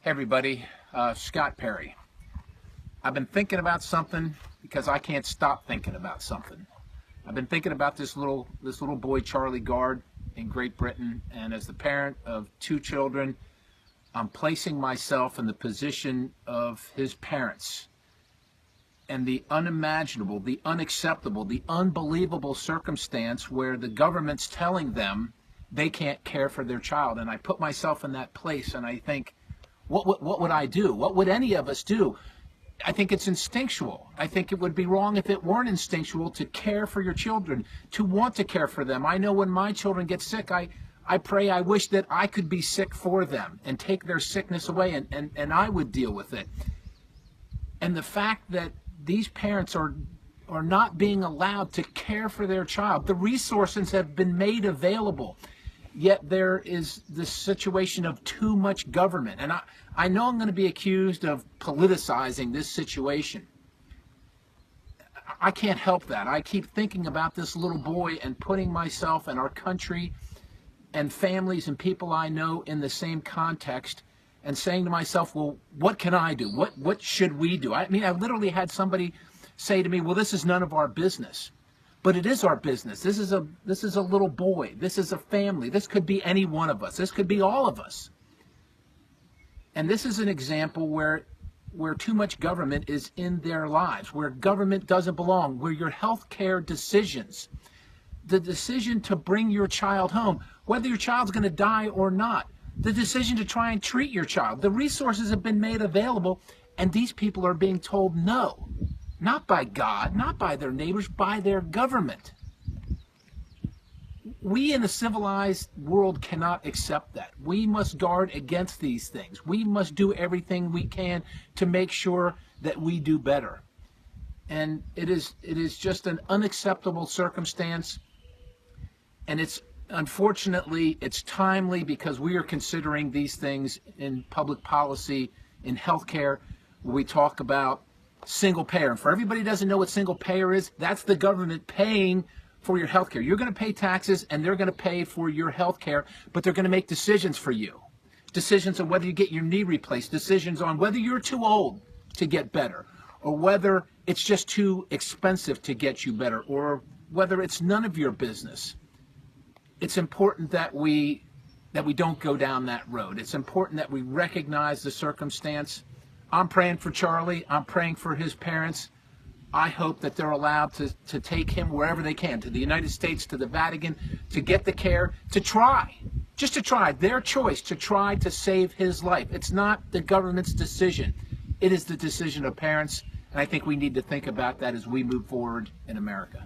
Hey everybody, Scott Perry. I've been thinking about something because I can't stop thinking about something. I've been thinking about this little boy, Charlie Gard, in Great Britain, and as the parent of 2 children, I'm placing myself in the position of his parents and the unimaginable, the unacceptable, the unbelievable circumstance where the government's telling them they can't care for their child. And I put myself in that place and I think, what would I do? What would any of us do? I think it's instinctual. I think it would be wrong if it weren't instinctual to care for your children, to want to care for them. I know when my children get sick, I pray, I wish that I could be sick for them and take their sickness away and I would deal with it. And the fact that these parents are not being allowed to care for their child, the resources have been made available, yet there is this situation of too much government. And I know I'm going to be accused of politicizing this situation. I can't help that. I keep thinking about this little boy and putting myself and our country and families and people I know in the same context and saying to myself, well, what can I do? What should we do? I mean, I literally had somebody say to me, well, this is none of our business. But it is our business. This is a little boy. This is a family. This could be any one of us. This could be all of us. And this is an example where too much government is in their lives, where government doesn't belong, where your health care decisions, the decision to bring your child home, whether your child's going to die or not, the decision to try and treat your child, the resources have been made available, and these people are being told no. Not by God, not by their neighbors, by their government. We in a civilized world cannot accept that. We must guard against these things. We must do everything we can to make sure that we do better. And it is just an unacceptable circumstance. And unfortunately, it's timely because we are considering these things in public policy, in healthcare. We talk about single payer. And for everybody who doesn't know what single payer is, that's the government paying for your health care. You're going to pay taxes and they're going to pay for your health care, but they're going to make decisions for you. Decisions on whether you get your knee replaced, decisions on whether you're too old to get better, or whether it's just too expensive to get you better, or whether it's none of your business. It's important that we don't go down that road. It's important that we recognize the circumstance. I'm praying for Charlie. I'm praying for his parents. I hope that they're allowed to take him wherever they can, to the United States, to the Vatican, to get the care, to try, just to try, their choice, to try to save his life. It's not the government's decision. It is the decision of parents, and I think we need to think about that as we move forward in America.